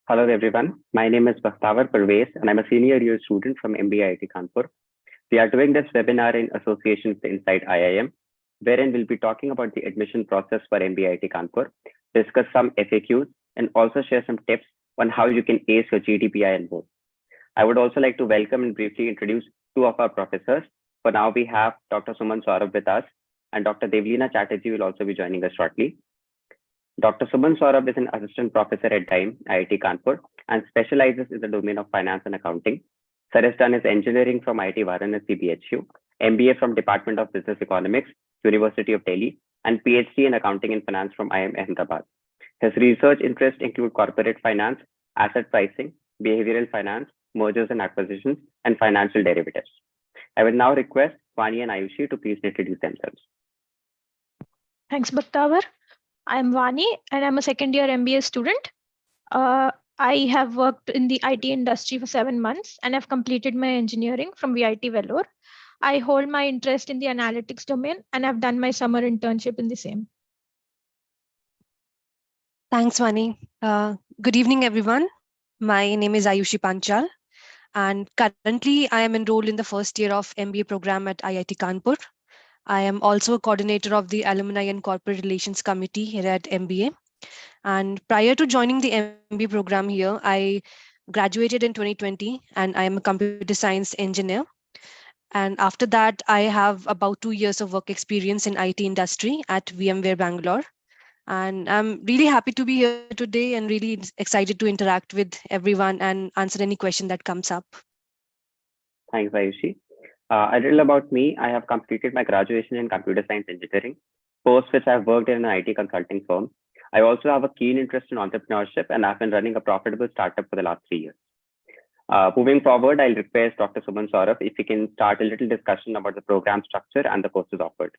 Hello everyone, my name is Bakhtavar Parvez and I'm a senior year student from MBA IIT Kanpur. We are doing this webinar in association with InsideIIM, wherein we'll be talking about the admission process for MBA IIT Kanpur, discuss some FAQs, and also share some tips on how you can ace your GDPI and both. I would also like to welcome and briefly introduce two of our professors. For now, we have Dr. Suman Saurabh with us, and Dr. Devleena Chatterjee will also be joining us shortly. Dr. Suman Saurabh is an assistant professor at DIIM, IIT Kanpur, and specializes in the domain of finance and accounting. Sir has done his engineering from IIT Varanasi BHU, MBA from Department of Business Economics, University of Delhi, and PhD in accounting and finance from IIM Ahmedabad. His research interests include corporate finance, asset pricing, behavioral finance, mergers and acquisitions, and financial derivatives. I will now request Vani and Ayushi to please introduce themselves. Thanks, Bakhtavar. I'm Vani and I'm a second year MBA student. I have worked in the IT industry for 7 months and I've completed my engineering from VIT Vellore. I hold my interest in the analytics domain and I've done my summer internship in the same. Thanks, Vani. Good evening, everyone. My name is Ayushi Panchal, and currently I am enrolled in the first year of MBA program at IIT Kanpur. I am also a coordinator of the Alumni and Corporate Relations Committee here at MBA. And prior to joining the MBA program here, I graduated in 2020 and I am a computer science engineer. And after that, I have about 2 years of work experience in IT industry at VMware Bangalore. And I'm really happy to be here today and really excited to interact with everyone and answer any question that comes up. Thanks, Ayushi. A little about me. I have completed my graduation in computer science engineering, post which I've worked in an IT consulting firm. I also have a keen interest in entrepreneurship and I've been running a profitable startup for the last 3 years. Moving forward, I'll request Dr. Suman Saurabh if we can start a little discussion about the program structure and the courses offered.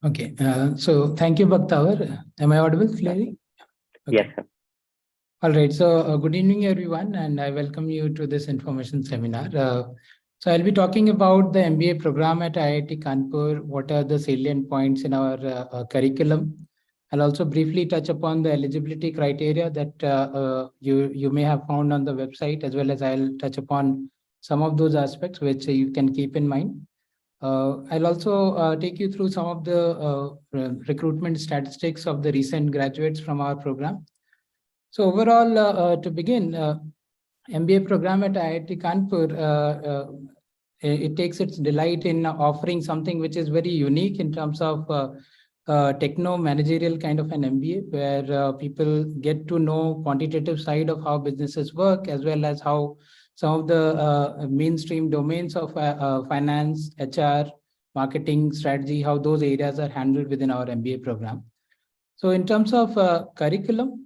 Okay, so thank you, Bakhtavar. Am I audible clearly? Okay. Yes, sir. All right, so good evening, everyone, and I welcome you to this information seminar. So I'll be talking about the MBA program at IIT Kanpur, what are the salient points in our curriculum. I'll also briefly touch upon the eligibility criteria that you may have found on the website, as well as I'll touch upon some of those aspects which you can keep in mind. I'll also take you through some of the recruitment statistics of the recent graduates from our program. So overall, to begin, MBA program at IIT Kanpur, it takes its delight in offering something which is very unique in terms of techno-managerial kind of an MBA, where people get to know quantitative side of how businesses work, as well as how some of the mainstream domains of finance, HR, marketing, strategy, how those areas are handled within our MBA program. So in terms of curriculum,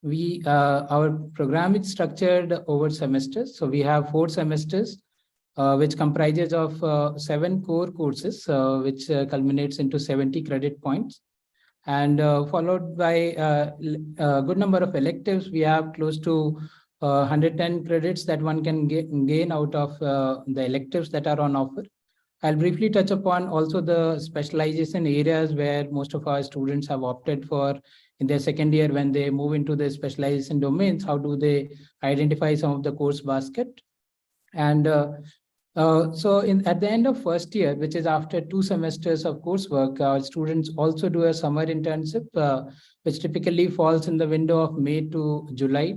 our program is structured over semesters. So we have 4 semesters, which comprises of 7 core courses, which culminates into 70 credit points, and followed by a good number of electives. We have close to 110 credits that one can gain out of the electives that are on offer. I'll briefly touch upon also the specialization areas where most of our students have opted for in their second year when they move into the specialization domains. How do they identify some of the course basket? And so at the end of first year, which is after 2 semesters of coursework, our students also do a summer internship, which typically falls in the window of May to July.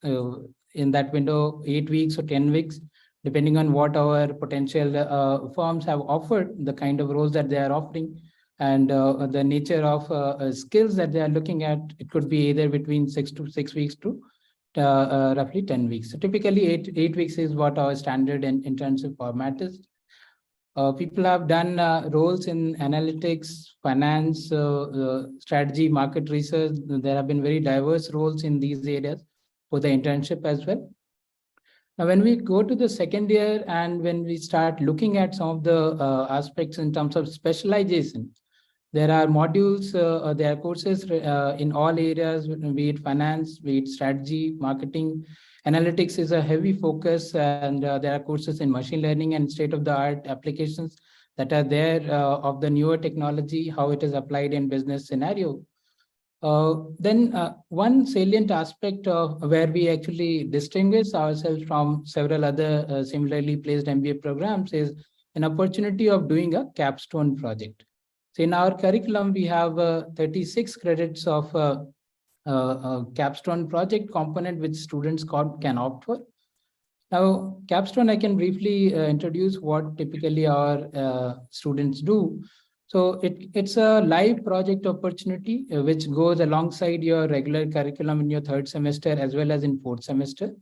In that window, 8 weeks or 10 weeks, depending on what our potential firms have offered, the kind of roles that they are offering, and the nature of skills that they are looking at. It could be either between 6 weeks to roughly 10 weeks. So typically 8 weeks is what our standard internship format is. People have done roles in analytics, finance, strategy, market research. There have been very diverse roles in these areas for the internship as well. Now, when we go to the second year and when we start looking at some of the aspects in terms of specialization, there are modules, there are courses in all areas, be it finance, be it strategy, marketing. Analytics is a heavy focus, and there are courses in machine learning and state-of-the-art applications that are there of the newer technology, how it is applied in business scenario. Then one salient aspect of where we actually distinguish ourselves from several other similarly placed MBA programs is an opportunity of doing a capstone project. So in our curriculum, we have 36 credits of capstone project component which students can opt for. Now, capstone, I can briefly introduce what typically our students do. So it's a live project opportunity which goes alongside your regular curriculum in your third semester as well as in fourth semester.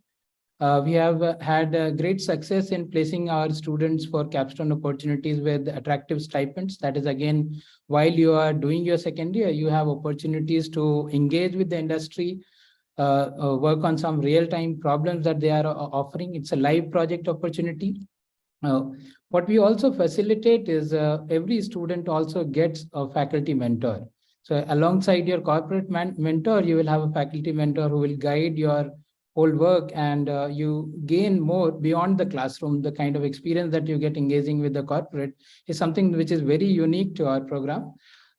We have had great success in placing our students for capstone opportunities with attractive stipends. That is, again, while you are doing your second year, you have opportunities to engage with the industry, work on some real-time problems that they are offering. It's a live project opportunity. What we also facilitate is every student also gets a faculty mentor. So alongside your corporate mentor, you will have a faculty mentor who will guide your whole work, and you gain more beyond the classroom. The kind of experience that you get engaging with the corporate is something which is very unique to our program.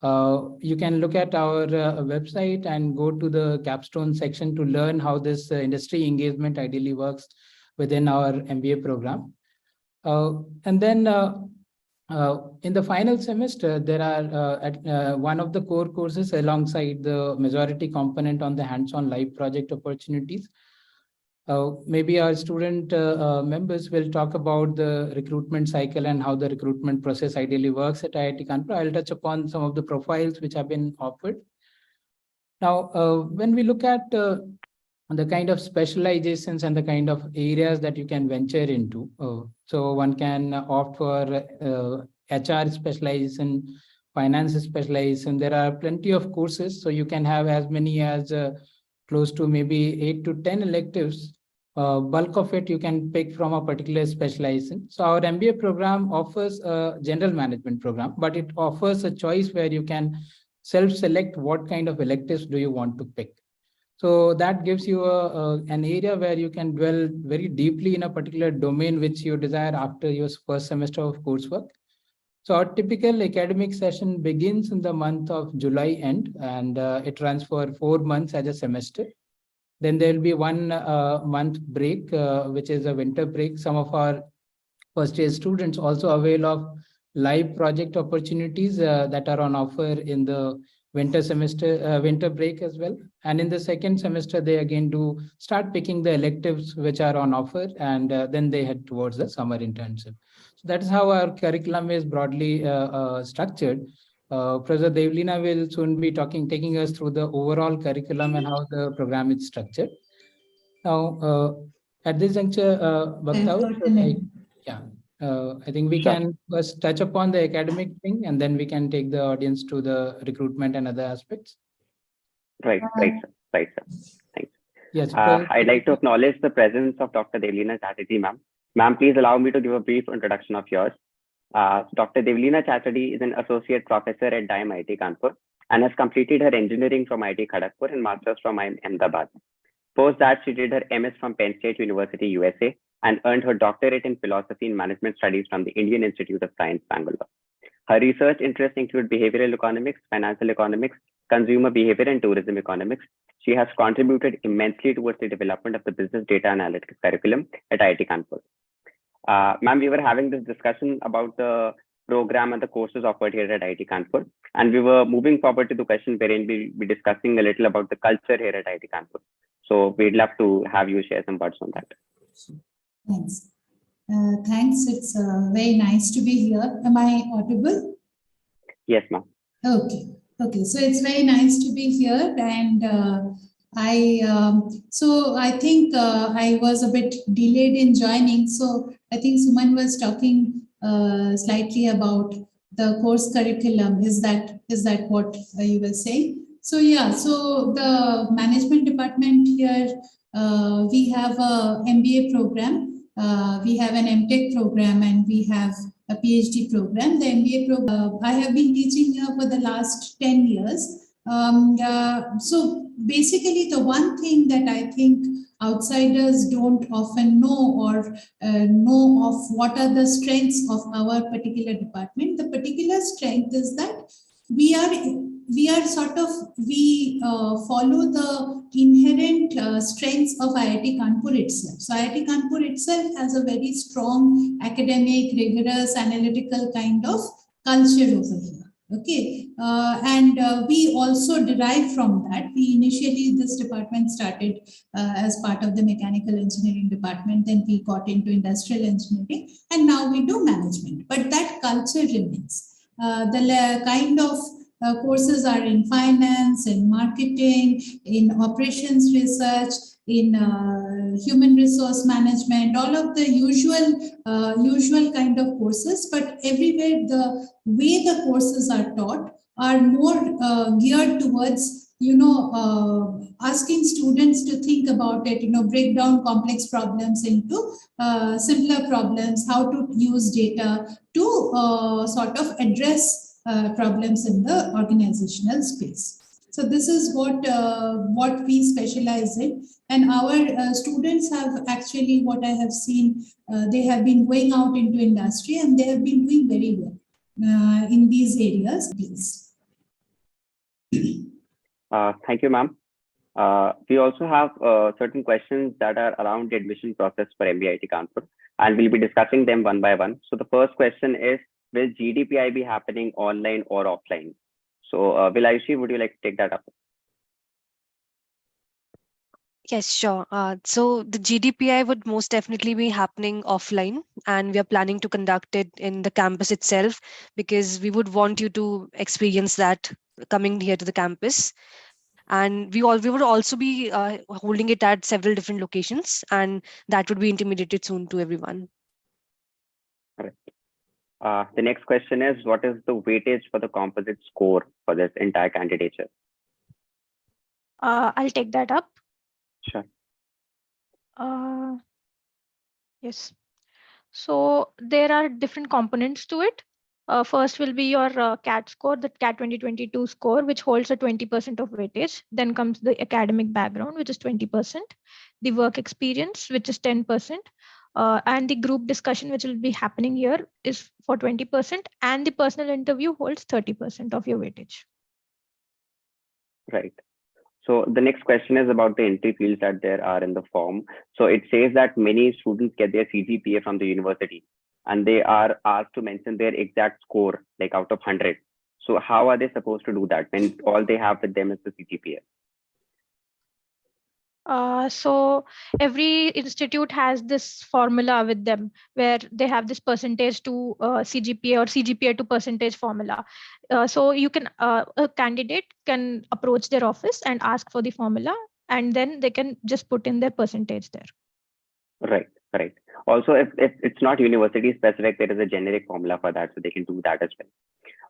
You can look at our website and go to the capstone section to learn how this industry engagement ideally works within our MBA program. And then in the final semester, there are one of the core courses alongside the majority component on the hands-on live project opportunities. Maybe our student members will talk about the recruitment cycle and how the recruitment process ideally works at IIT Kanpur. I'll touch upon some of the profiles which have been offered. Now, when we look at the kind of specializations and the kind of areas that you can venture into, so one can opt for HR specialization, finance specialization. There are plenty of courses, so you can have as many as close to maybe 8 to 10 electives. Bulk of it you can pick from a particular specialization. So our MBA program offers a general management program, but it offers a choice where you can self-select what kind of electives do you want to pick. So that gives you an area where you can dwell very deeply in a particular domain which you desire after your first semester of coursework. So our typical academic session begins in the month of July end, and it runs for 4 months as a semester. Then there will be 1 month break, which is a winter break. Some of our first year students also avail of live project opportunities that are on offer in the winter semester, winter break as well. And in the second semester, they again do start picking the electives which are on offer, and then they head towards the summer internship. So that is how our curriculum is broadly structured. Professor Devlina will soon be taking us through the overall curriculum and how the program is structured. Now, at this juncture, I think we can first touch upon the academic thing, and then we can take the audience to the recruitment and other aspects. Right, sir. Thanks. Yes. I'd like to acknowledge the presence of Dr. Devlina Chatterjee, ma'am. Ma'am, please allow me to give a brief introduction of yours. Dr. Devlina Chatterjee is an associate professor at IIT Kanpur and has completed her engineering from IIT Kharagpur and master's from Ahmedabad. Post that, she did her MS from Penn State University, USA, and earned her doctorate in philosophy and management studies from the Indian Institute of Science, Bangalore. Her research interests include behavioral economics, financial economics, consumer behavior, and tourism economics. She has contributed immensely towards the development of the business data analytics curriculum at IIT Kanpur. Ma'am, we were having this discussion about the program and the courses offered here at IIT Kanpur, and we were moving forward to the question wherein we'll be discussing a little about the culture here at IIT Kanpur. So we'd love to have you share some words on that. Thanks. Thanks. It's very nice to be here. Am I audible? Yes, ma'am. Okay. So it's very nice to be here, and so I think I was a bit delayed in joining. So I think Suman was talking slightly about the course curriculum. Is that what you were saying? So yeah, so the management department here, we have a MBA program, we have an MTech program, and we have a PhD program. The MBA program, I have been teaching here for the last 10 years. So basically, the one thing that I think outsiders don't often know or know of what are the strengths of our particular department. The particular strength is that we are we follow the inherent strengths of IIT Kanpur itself. So IIT Kanpur itself has a very strong academic, rigorous, analytical kind of culture over here. Okay, we also derive from that. We initially, this department started as part of the mechanical engineering department, then we got into industrial engineering, and now we do management. But that culture remains. The kind of courses are in finance, in marketing, in operations research, in human resource management, all of the usual kind of courses, but everywhere the way the courses are taught are more geared towards, asking students to think about it, break down complex problems into simpler problems, how to use data to sort of address problems in the organizational space. So this is what we specialize in, and our students have actually, what I have seen, they have been going out into industry and they have been doing very well in these areas. Please. Thank you, ma'am. We also have certain questions that are around the admission process for MBA IIT Kanpur, and we'll be discussing them one by one. So the first question is, will GDPI be happening online or offline? So Ayushi, would you like to take that up? Yes, sure. So the GDPI would most definitely be happening offline, and we are planning to conduct it in the campus itself, because we would want you to experience that coming here to the campus. And we would also be holding it at several different locations, and that would be intimidated soon to everyone. The next question is, what is the weightage for the composite score for this entire candidature? I'll take that up. Sure. Yes. So there are different components to it. First will be your CAT score, the CAT 2022 score, which holds a 20% of weightage. Then comes the academic background, which is 20%, the work experience, which is 10%, and the group discussion, which will be happening here, is for 20%, and the personal interview holds 30% of your weightage. Right. So the next question is about the entry fields that there are in the form. So it says that many students get their CGPA from the university, and they are asked to mention their exact score, like out of 100. So how are they supposed to do that when all they have with them is the CGPA? So every institute has this formula with them where they have this percentage to CGPA or CGPA to percentage formula. So you can, a candidate can approach their office and ask for the formula, and then they can just put in their percentage there. Right, right. Also, if it's not university specific, there is a generic formula for that, so they can do that as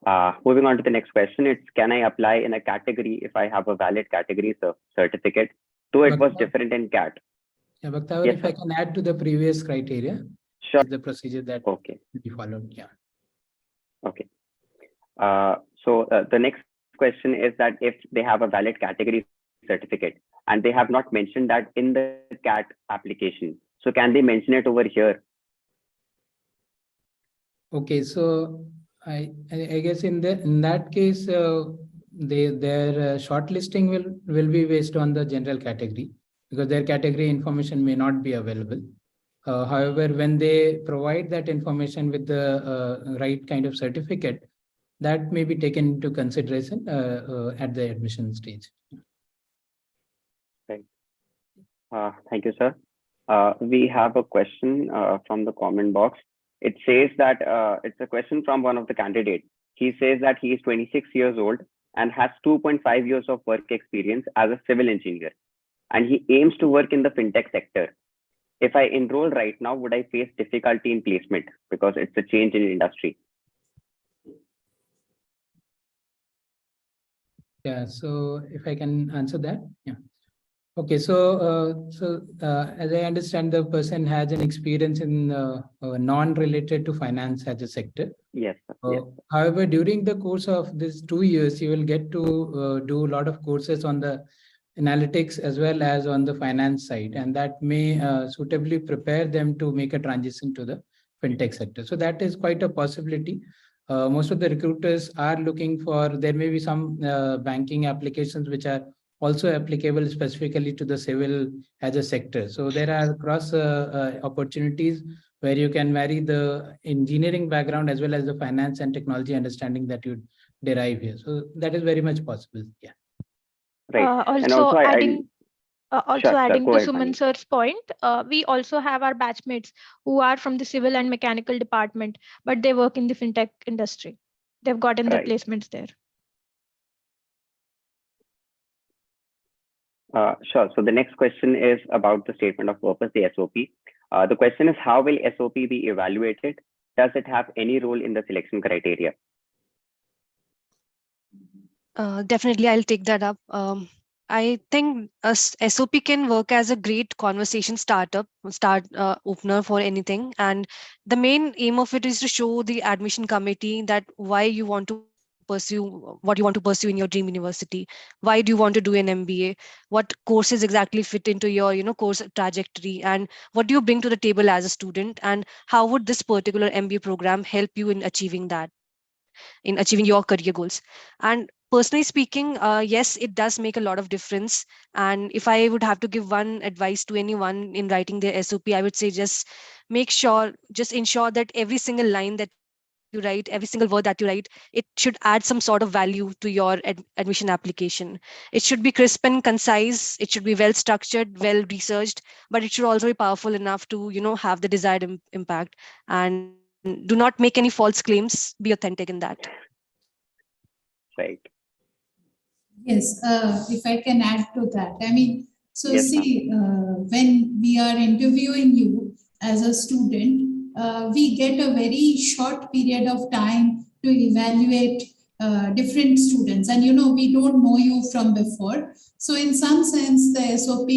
well. Moving on to the next question, it's, can I apply in a category if I have a valid category certificate? Though it was different in CAT. Yeah, Bhaktawar, yes, if I can add to the previous criteria, sure, the procedure that will be followed. Yeah. Okay. So the next question is that if they have a valid category certificate and they have not mentioned that in the CAT application, so can they mention it over here? Okay, so I guess in that case, their shortlisting will be based on the general category, because their category information may not be available. However, when they provide that information with the right kind of certificate, that may be taken into consideration at the admission stage. Right. Thank you, sir. We have a question from the comment box. It says that it's a question from one of the candidates. He says that he is 26 years old and has 2.5 years of work experience as a civil engineer, and he aims to work in the fintech sector. If I enroll right now, would I face difficulty in placement because it's a change in industry? Yeah, so if I can answer that. Yeah. Okay, so as I understand, the person has an experience in non-related to finance as a sector. Yes, yes. However, during the course of this 2 years, you will get to do a lot of courses on the analytics as well as on the finance side, and that may suitably prepare them to make a transition to the fintech sector. So that is quite a possibility. most of the recruiters are looking for, there may be some banking applications which are also applicable specifically to the civil as a sector. So there are cross opportunities where you can marry the engineering background as well as the finance and technology understanding that you derive here. So that is very much possible. Yeah. Right. And Also also, adding Sure, adding go to ahead, Suman Vani. sir's point, we also have our batchmates who are from the civil and mechanical department, but they work in the fintech industry. They've gotten their Right. placements there. Sure. So the next question is about the statement of purpose, the SOP. The question is, how will SOP be evaluated? Does it have any role in the selection criteria? Definitely, I'll take that up. I think a SOP can work as a great conversation start opener for anything. And the main aim of it is to show the admission committee that why you want to pursue what you want to pursue in your dream university. Why do you want to do an MBA? What courses exactly fit into your course trajectory, and what do you bring to the table as a student, and how would this particular MBA program help you in achieving that, in achieving your career goals. And personally speaking, yes, it does make a lot of difference. And if I would have to give one advice to anyone in writing their SOP, I would say just ensure that every single line that you write, every single word that you write, it should add some sort of value to your admission application. It should be crisp and concise, it should be well structured, well researched, but it should also be powerful enough to have the desired impact. And do not make any false claims, be authentic in that. Right. Yes, if I can add to that. I mean, so Yes, see, when we are interviewing you as a student, we get a very short period of time to evaluate different students. And, we don't know you from before. So in some sense, the SOP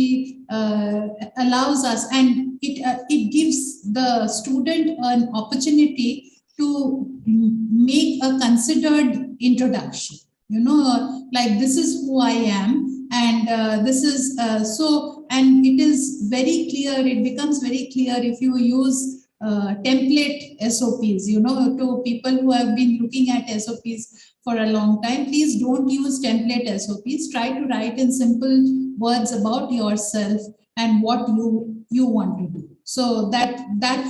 allows us, and it gives the student an opportunity to make a considered introduction. Like, this is who I am, and this is so, and it is very clear, it becomes very clear if you use template SOPs, to people who have been looking at SOPs for a long time. Please don't use template SOPs. Try to write in simple words about yourself and what you want to do. So that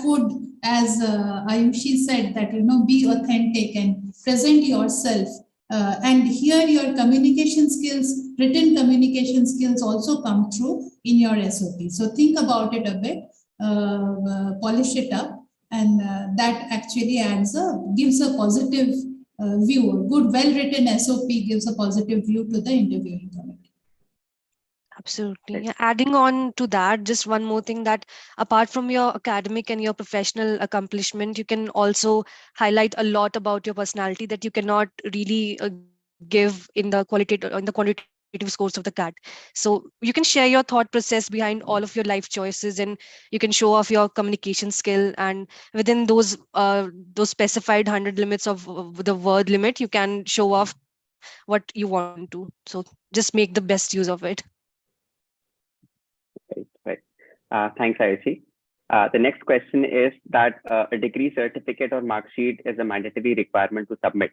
would, as Ayushi said, that be authentic and present yourself. And here your communication skills, written communication skills also come through in your SOP. So think about it a bit, polish it up, and that actually gives a positive view. A good, well-written SOP gives a positive view to the interviewing committee. Absolutely. Yeah. Adding on to that, just one more thing, that apart from your academic and your professional accomplishment, you can also highlight a lot about your personality that you cannot really give in the quantitative scores of the CAT. So you can share your thought process behind all of your life choices, and you can show off your communication skill. And within those specified 100 limits of the word limit, you can show off what you want to. So just make the best use of it. Right. Thanks, Ayushi. The next question is that a degree certificate or mark sheet is a mandatory requirement to submit.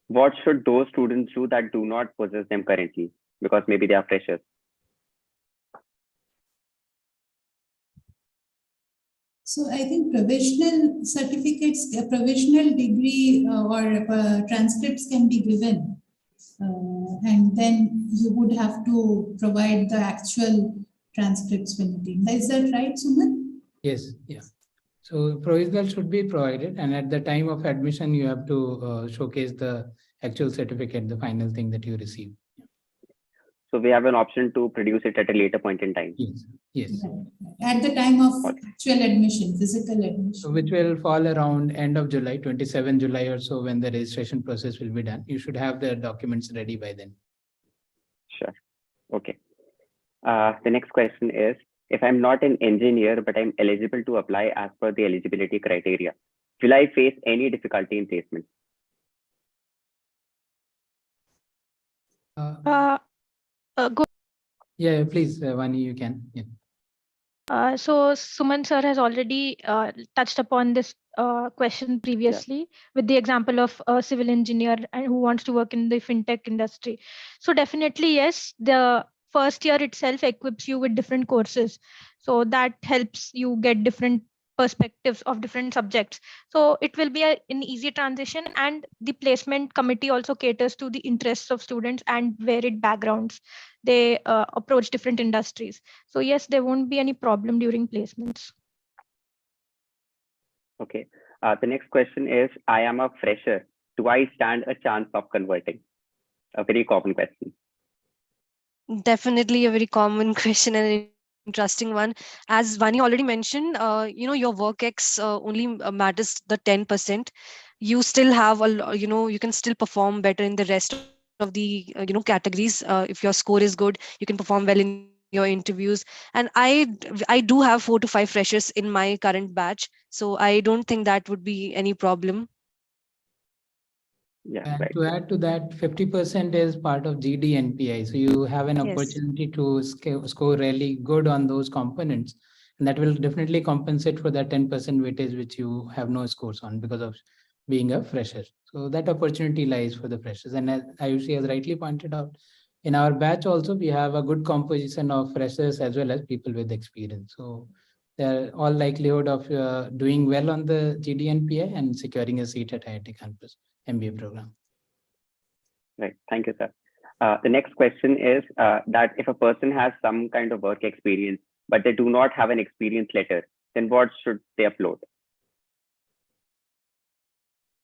What should those students do that do not possess them currently, because maybe they are freshers? So I think provisional certificates, a provisional degree or transcripts can be given. And then you would have to provide the actual transcripts when you take. Is that right, Suman? Yes. Yeah. So provisional should be provided, and at the time of admission, you have to showcase the actual certificate, the final thing that you receive. So we have an option to produce it at a later point in time. Yes. Yes. Right. At the time of actual admission, physical admission. So which will fall around end of July, 27 July or so, when the registration process will be done. You should have the documents ready by then. Sure. Okay. The next question is, if I'm not an engineer, but I'm eligible to apply as per the eligibility criteria, will I face any difficulty in placement? Go. Yeah, please, Vani, you can. Yeah. So Suman sir has already touched upon this question previously with the example of a civil engineer and who wants to work in the fintech industry. So definitely, yes, the first year itself equips you with different courses. So that helps you get different perspectives of different subjects. So it will be an easy transition, and the placement committee also caters to the interests of students and varied backgrounds. They approach different industries. So yes, there won't be any problem during placements. Okay. The next question is, I am a fresher. Do I stand a chance of converting? A very common question. Definitely a very common question and an interesting one. As Vani already mentioned, your work X only matters the 10%. You still have you can still perform better in the rest of the categories. If your score is good, you can perform well in your interviews. And I do have 4 to 5 freshers in my current batch, so I don't think that would be any problem. Yeah, And right. to add to that, 50% is part of GD and PI. So you have an Yes. opportunity to score really good on those components. And that will definitely compensate for that 10% weightage which you have no scores on because of being a fresher. So that opportunity lies for the freshers. And as Ayushi has rightly pointed out, in our batch also, we have a good composition of freshers as well as people with experience. So they're all likelihood of doing well on the GD and PI and securing a seat at IIT Kanpur MBA program. Right. Thank you, sir. The next question is that if a person has some kind of work experience, but they do not have an experience letter, then what should they upload?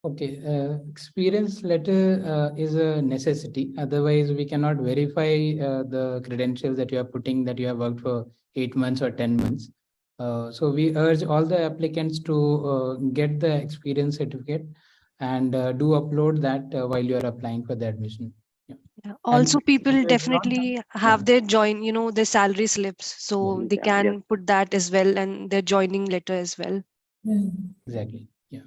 Okay, experience letter is a necessity. Otherwise, we cannot verify the credentials that you are putting that you have worked for 8 months or 10 months. So we urge all the applicants to get the experience certificate and do upload that while you are applying for the admission. Yeah. Also, people it is not- definitely have their their salary slips, so they Yeah, can yes. put that as well, and their joining letter as well. Exactly. Yeah.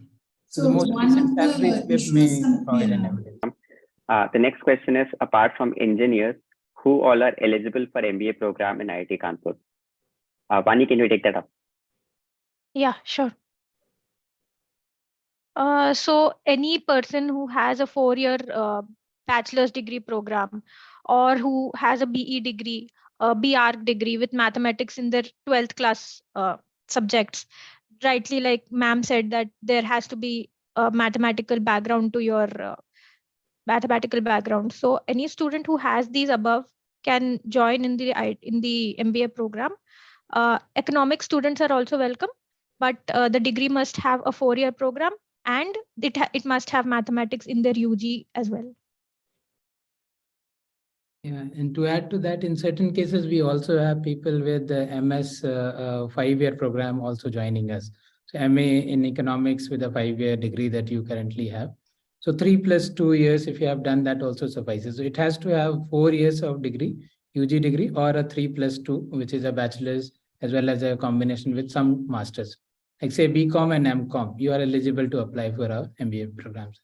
So the most one recent of the salary slip issues, may provide an yeah. evidence. The next question is, apart from engineers, who all are eligible for MBA program in IIT Kanpur? Vani, can you take that up? Yeah, sure. So any person who has a 4-year bachelor's degree program, or who has a BE degree, a BArch degree with mathematics in their 12th class subjects, rightly, like ma'am said, that there has to be a mathematical background to your mathematical background. So any student who has these above can join in the MBA program. Economic students are also welcome, but the degree must have a 4-year program, and it must have mathematics in their UG as well. Yeah, and to add to that, in certain cases, we also have people with the MS 5-year program also joining us. So MA in economics with a 5-year degree that you currently have. So 3 + 2 years, if you have done that, also suffices. So it has to have 4 years of degree, UG degree, or a 3 + 2, which is a bachelor's as well as a combination with some masters. Like say BCom and MCom, you are eligible to apply for our MBA programs.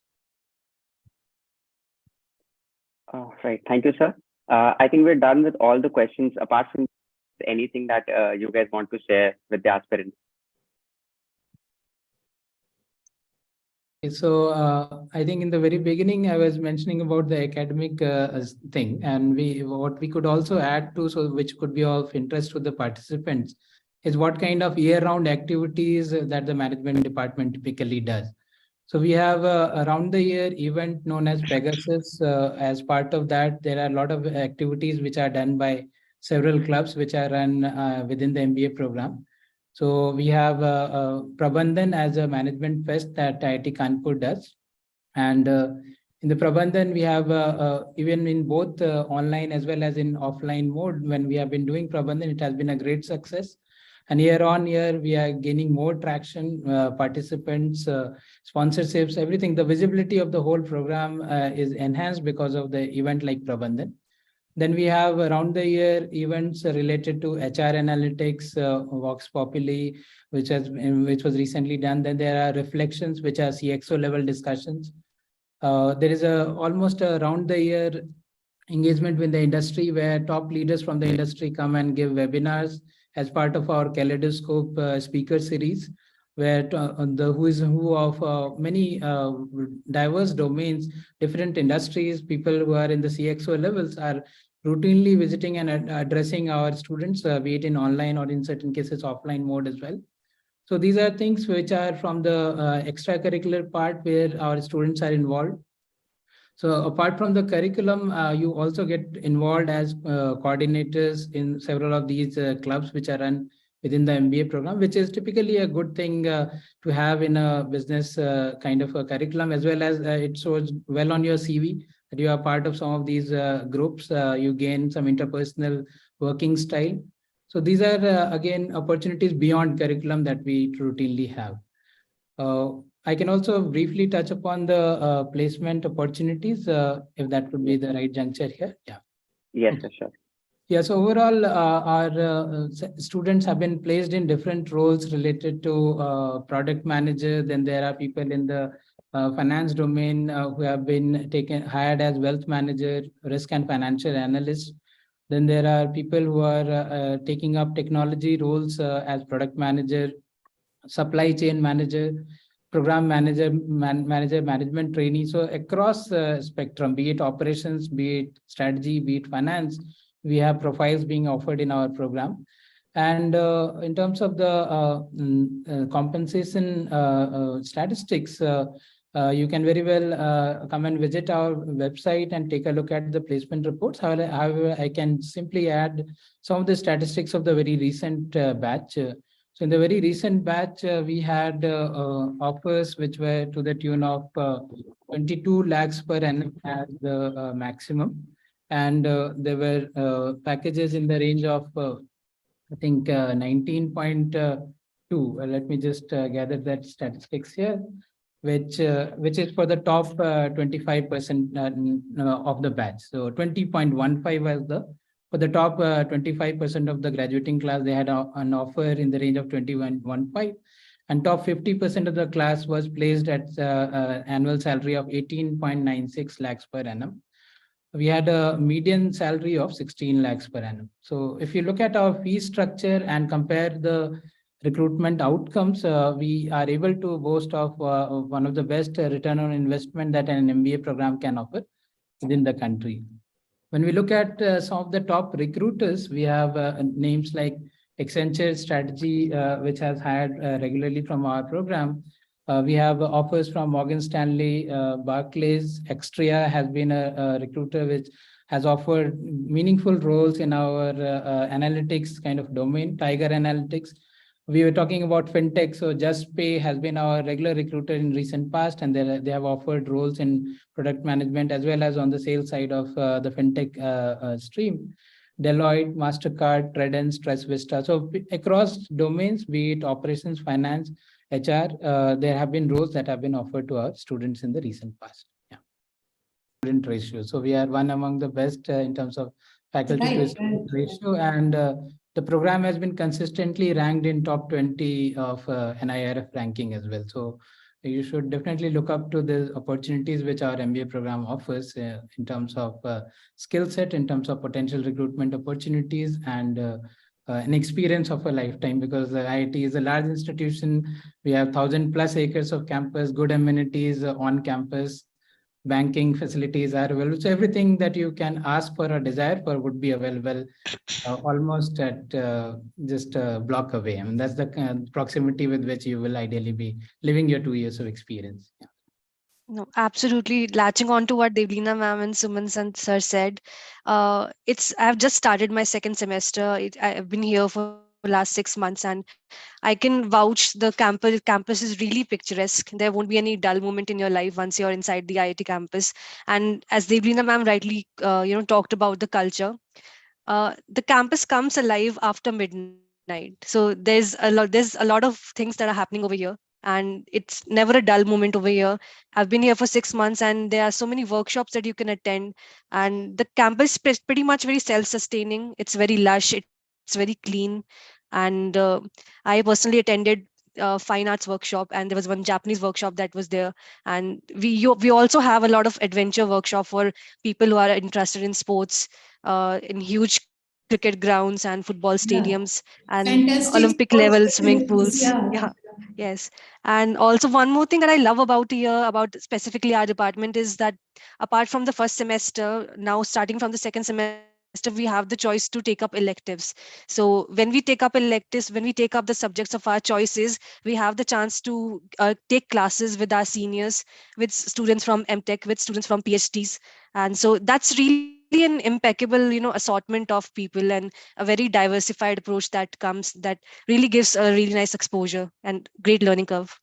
Right. Thank you, sir. I think we're done with all the questions, apart from anything that you guys want to share with the aspirants. So I think in the very beginning, I was mentioning about the academic thing, and what we could also add to, so which could be of interest to the participants, is what kind of year-round activities that the management department typically does. So we have a round the year event known as Pegasus. As part of that, there are a lot of activities which are done by several clubs which are run within the MBA program. So we have Prabandhan as a management fest that IIT Kanpur does. And in the Prabandhan, we have even in both online as well as in offline mode, when we have been doing Prabandhan, it has been a great success. And year on year, we are gaining more traction, participants, sponsorships, everything. The visibility of the whole program is enhanced because of the event like Prabandhan. Then we have around the year events related to HR analytics, Vox Populi, which was recently done. Then there are reflections, which are CXO level discussions. There is almost a round the year engagement with the industry, where top leaders from the industry come and give webinars as part of our Kaleidoscope speaker series. where the who is who of many diverse domains, different industries, people who are in the CXO levels are routinely visiting and addressing our students, be it in online or in certain cases offline mode as well. So these are things which are from the extracurricular part where our students are involved. So apart from the curriculum, you also get involved as coordinators in several of these clubs which are run within the MBA program, which is typically a good thing to have in a business kind of a curriculum, as well as it shows well on your CV that you are part of some of these groups. You gain some interpersonal working style. So these are, again, opportunities beyond curriculum that we routinely have. I can also briefly touch upon the placement opportunities, if that would be the right juncture here. Yeah. Yes, Okay. sure. Yeah, so overall, our students have been placed in different roles related to product manager. Then there are people in the finance domain who have been hired as wealth manager, risk and financial analyst. Then there are people who are taking up technology roles as product manager, supply chain manager, program manager, management trainee. So across spectrum, be it operations, be it strategy, be it finance, we have profiles being offered in our program. And in terms of the compensation statistics, you can very well come and visit our website and take a look at the placement reports. However, I can simply add some of the statistics of the very recent batch. So in the very recent batch, we had offers which were to the tune of 22 lakhs per annum as the maximum. And there were packages in the range of, I think, 19.2. Let me just gather that statistics here, which is for the top 25% of the batch. So 20.15 was for the top 25% of the graduating class. They had an offer in the range of 21.15, and top 50% of the class was placed at annual salary of 18.96 lakhs per annum. We had a median salary of 16 lakhs per annum. So if you look at our fee structure and compare the recruitment outcomes, we are able to boast of one of the best return on investment that an MBA program can offer within the country. When we look at some of the top recruiters, we have names like Accenture Strategy, which has hired regularly from our program. We have offers from Morgan Stanley, Barclays. Extria has been a recruiter which has offered meaningful roles in our analytics kind of domain, Tiger Analytics. We were talking about fintech, so JustPay has been our regular recruiter in recent past, and they have offered roles in product management as well as on the sales side of the fintech stream. Deloitte, Mastercard, Tredence, Trust-Vista. So across domains, be it operations, finance, HR, there have been roles that have been offered to our students in the recent past. Yeah. Student ratio. So we are one among the best in terms of faculty to student ratio, and the program has been consistently ranked in top 20 of NIRF ranking as well. So you should definitely look up to the opportunities which our MBA program offers in terms of skill set, in terms of potential recruitment opportunities, and an experience of a lifetime, because the IIT is a large institution. We have 1,000+ acres of campus, good amenities on campus, banking facilities are available. So everything that you can ask for or desire for would be available almost at just a block away. I mean, that's the proximity with which you will ideally be living your 2 years of experience. Yeah. No, absolutely. Latching on to what Devlina ma'am and Suman sir said, I've just started my second semester. I've been here for last 6 months, and I can vouch the campus is really picturesque. There won't be any dull moment in your life once you're inside the IIT campus. And as Devlina ma'am rightly talked about the culture, the campus comes alive after midnight. So there's a lot of things that are happening over here, and it's never a dull moment over here. I've been here for 6 months, and there are so many workshops that you can attend, and the campus is pretty much very self-sustaining. It's very lush, it's very clean. And I personally attended fine arts workshop, and there was one Japanese workshop that was there. And we also have a lot of adventure workshop for people who are interested in sports, in huge cricket grounds and football stadiums, and Fantastic Olympic sports level swimming facilities, pools. yeah. Yeah. Yes. And also one more thing that I love about here, about specifically our department, is that apart from the first semester, now starting from the second semester, we have the choice to take up electives. So when we take up electives, when we take up the subjects of our choices, we have the chance to take classes with our seniors, with students from MTech, with students from PhDs. And so that's really an impeccable, assortment of people, and a very diversified approach that comes, that really gives a really nice exposure and great learning curve.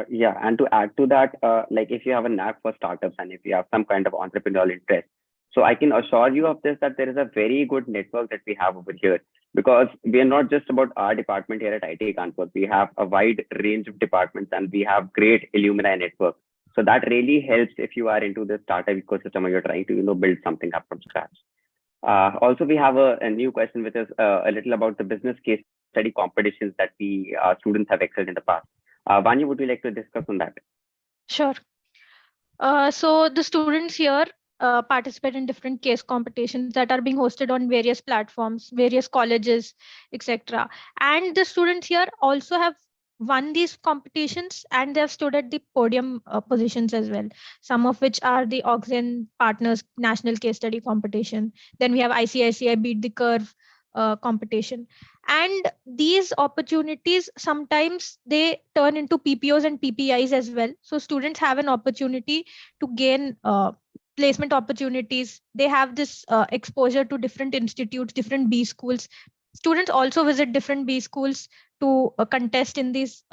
Yeah, and to add to that, like if you have a knack for startups and if you have some kind of entrepreneurial interest, so I can assure you of this that there is a very good network that we have over here, because we are not just about our department here at IIT Kanpur. We have a wide range of departments and we have great alumni network. So that really helps if you are into the startup ecosystem or you're trying to build something up from scratch. Also, we have a new question, which is a little about the business case study competitions that we students have excelled in the past. Vanya, would you like to discuss on that? Sure. So the students here participate in different case competitions that are being hosted on various platforms, various colleges, etc. And the students here also have won these competitions and they have stood at the podium positions as well. Some of which are the Oxen Partners National Case Study Competition. Then we have ICICI Beat the Curve competition. And these opportunities sometimes they turn into PPOs and PPIs as well. So students have an opportunity to gain placement opportunities. They have this exposure to different institutes, different B schools. Students also visit different B schools to contest in these.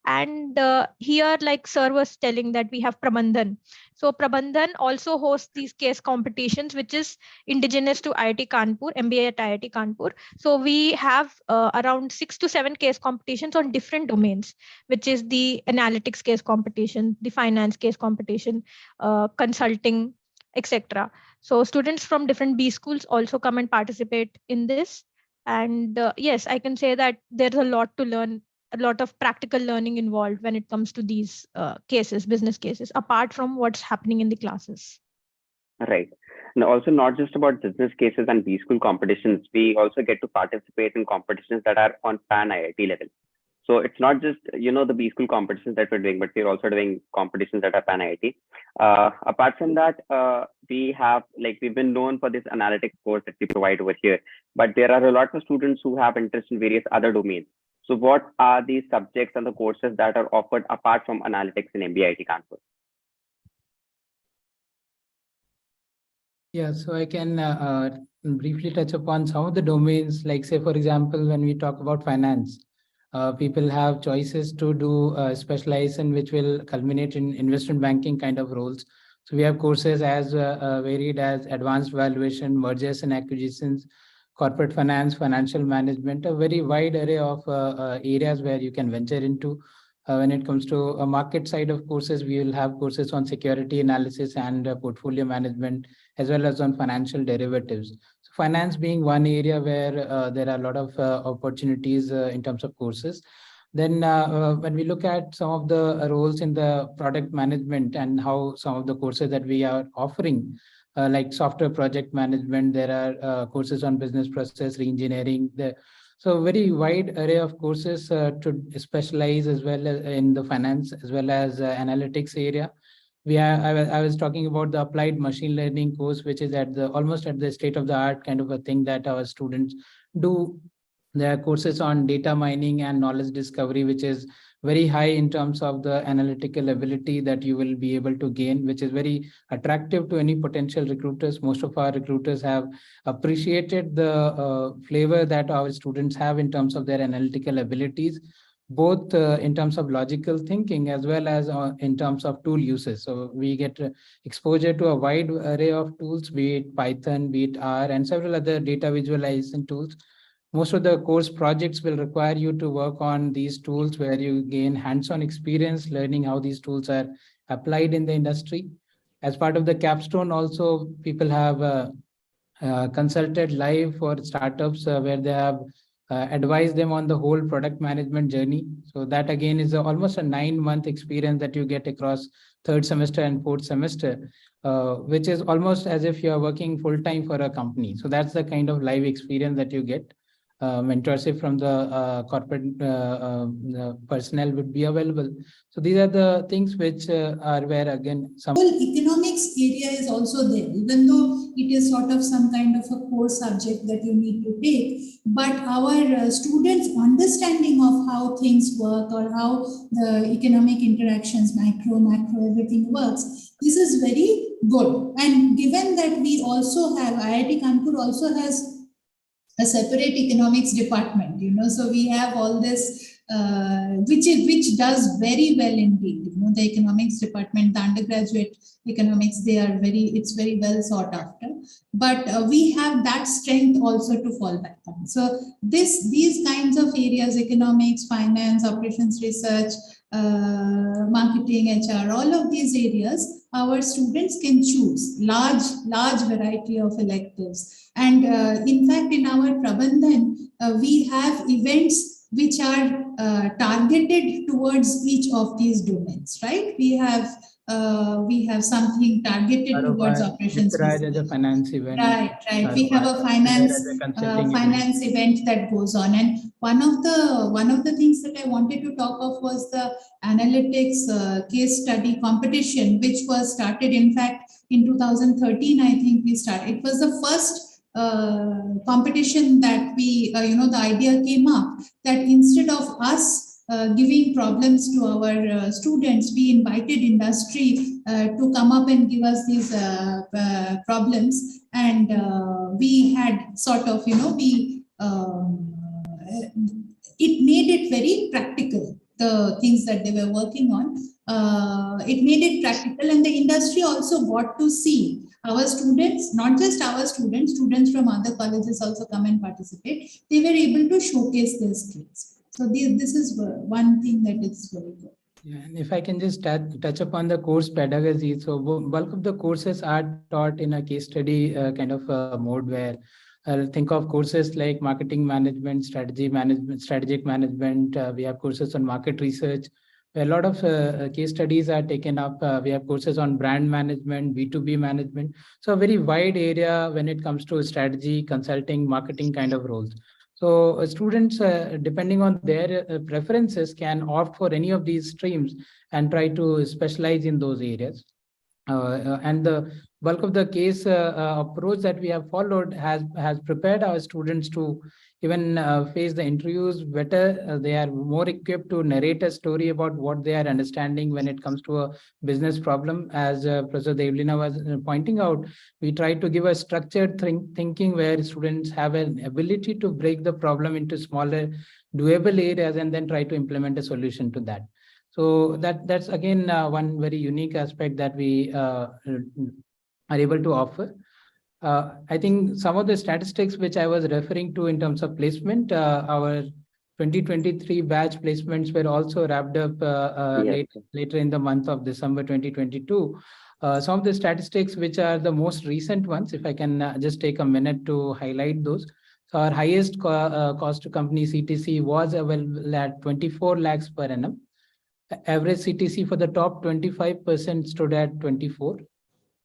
And here, like sir was telling, that we have Prabandhan. So Prabandhan also hosts these case competitions, which is indigenous to IIT Kanpur, MBA at IIT Kanpur. So we have around 6 to 7 case competitions on different domains, which is the analytics case competition, the finance case competition, consulting, etc. So students from different B schools also come and participate in this. And yes, I can say that there's a lot to learn, a lot of practical learning involved when it comes to these cases, business cases, apart from what's happening in the classes. Right. And also not just about business cases and B school competitions, we also get to participate in competitions that are on pan IIT level. So it's not just, the B school competitions that we're doing, but we're also doing competitions that are pan IIT. Apart from that, we've been known for this analytics course that we provide over here, but there are a lot of students who have interest in various other domains. So what are the subjects and the courses that are offered apart from analytics in MBA IIT Kanpur? Yeah, so I can briefly touch upon some of the domains, like say, for example, when we talk about finance, people have choices to do specialization, which will culminate in investment banking kind of roles. So we have courses as varied as advanced valuation, mergers and acquisitions, corporate finance, financial management, a very wide array of areas where you can venture into. When it comes to a market side of courses, we will have courses on security analysis and portfolio management, as well as on financial derivatives. So finance being one area where there are a lot of opportunities in terms of courses. Then when we look at some of the roles in the product management and how some of the courses that we are offering, like software project management, there are courses on business process reengineering. So very wide array of courses to specialize as well as in the finance as well as analytics area. I was talking about the applied machine learning course, which is at the almost at the state of the art kind of a thing that our students do. There are courses on data mining and knowledge discovery, which is very high in terms of the analytical ability that you will be able to gain, which is very attractive to any potential recruiters. Most of our recruiters have appreciated the flavor that our students have in terms of their analytical abilities, both in terms of logical thinking as well as in terms of tool uses. So we get exposure to a wide array of tools, be it Python, be it R, and several other data visualization tools. Most of the course projects will require you to work on these tools where you gain hands-on experience, learning how these tools are applied in the industry. As part of the capstone, also people have consulted live for startups where they have advised them on the whole product management journey. So that again is almost a 9-month experience that you get across third semester and fourth semester, which is almost as if you are working full-time for a company. So that's the kind of live experience that you get. mentorship from the corporate personnel would be available. So these are the things which are where again some whole economics area is also there, even though it is sort of some kind of a core subject that you need to take. But our students' understanding of how things work or how the economic interactions, macro, everything works, this is very good. And given that we also have, IIT Kanpur also has a separate economics department, so we have all this, which does very well indeed. The economics department, the undergraduate economics, it's very well sought after. But we have that strength also to fall back on. So these kinds of areas, economics, finance, operations research, marketing, HR, all of these areas, our students can choose large variety of electives. And in fact, in our Prabandhan, we have events which are targeted towards each of these domains, right? We have something targeted towards operations. As a finance event. Right. We have a finance event that goes on, and one of the things that I wanted to talk of was the analytics case study competition, which was started in fact in 2013. I think we started. It was the first competition that we, the idea came up that instead of us giving problems to our students, we invited industry to come up and give us these problems, and we had sort of, it made it very practical, the things that they were working on. It made it practical, and the industry also got to see our students, not just our students from other colleges also come and participate. They were able to showcase their skills. So this is one thing that is very good. Yeah, and if I can just touch upon the course pedagogy. So bulk of the courses are taught in a case study kind of mode, where think of courses like marketing management, strategic management. We have courses on market research, where a lot of case studies are taken up. We have courses on brand management, B2B management. So a very wide area when it comes to strategy, consulting, marketing kind of roles. So students, depending on their preferences, can opt for any of these streams and try to specialize in those areas. And the bulk of the case approach that we have followed has prepared our students to even face the interviews better. They are more equipped to narrate a story about what they are understanding when it comes to a business problem. As Professor Devlina was pointing out, we try to give a structured thinking where students have an ability to break the problem into smaller doable areas and then try to implement a solution to that. So that's again one very unique aspect that we are able to offer. I think some of the statistics which I was referring to in terms of placement, our 2023 batch placements were also wrapped up later in the month of December 2022. Some of the statistics which are the most recent ones, if I can just take a minute to highlight those. So our highest cost to company CTC was available at 24 lakhs per annum. Average CTC for the top 25% stood at 24.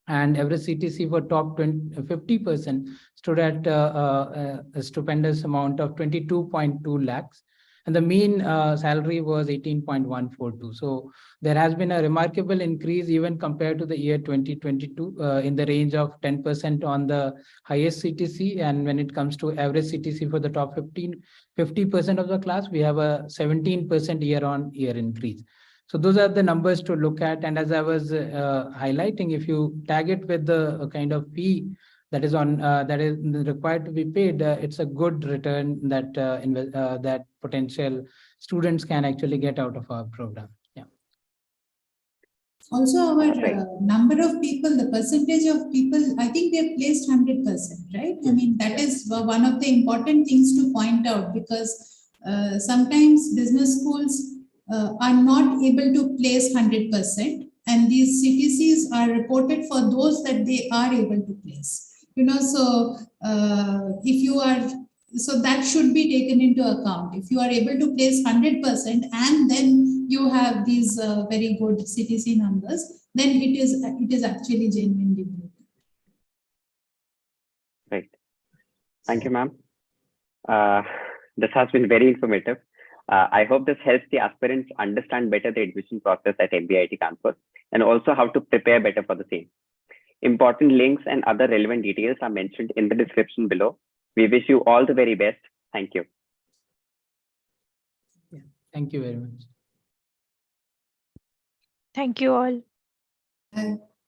And average CTC for top 50% stood at a stupendous amount of 22.2 lakhs. And the mean salary was 18.142. So there has been a remarkable increase even compared to the year 2022 in the range of 10% on the highest CTC. And when it comes to average CTC for the top 50% of the class, we have a 17% year-on-year increase. So those are the numbers to look at. And as I was highlighting, if you tag it with the kind of fee that is required to be paid, it's a good return that that potential students can actually get out of our program. Yeah. Also, our number of people, the percentage of people, I think they've placed 100%, right? I mean, that is one of the important things to point out, because sometimes business schools are not able to place 100%, and these CTCs are reported for those that they are able to place. So if you are, so that should be taken into account. If you are able to place 100% and then you have these very good CTC numbers, then it is actually genuinely good. Right. Thank you, ma'am. This has been very informative. I hope this helps the aspirants understand better the admission process at MBA Kanpur and also how to prepare better for the same. Important links and other relevant details are mentioned in the description below. We wish you all the very best. Thank you. Yeah. Thank you very much. Thank you all. Bye.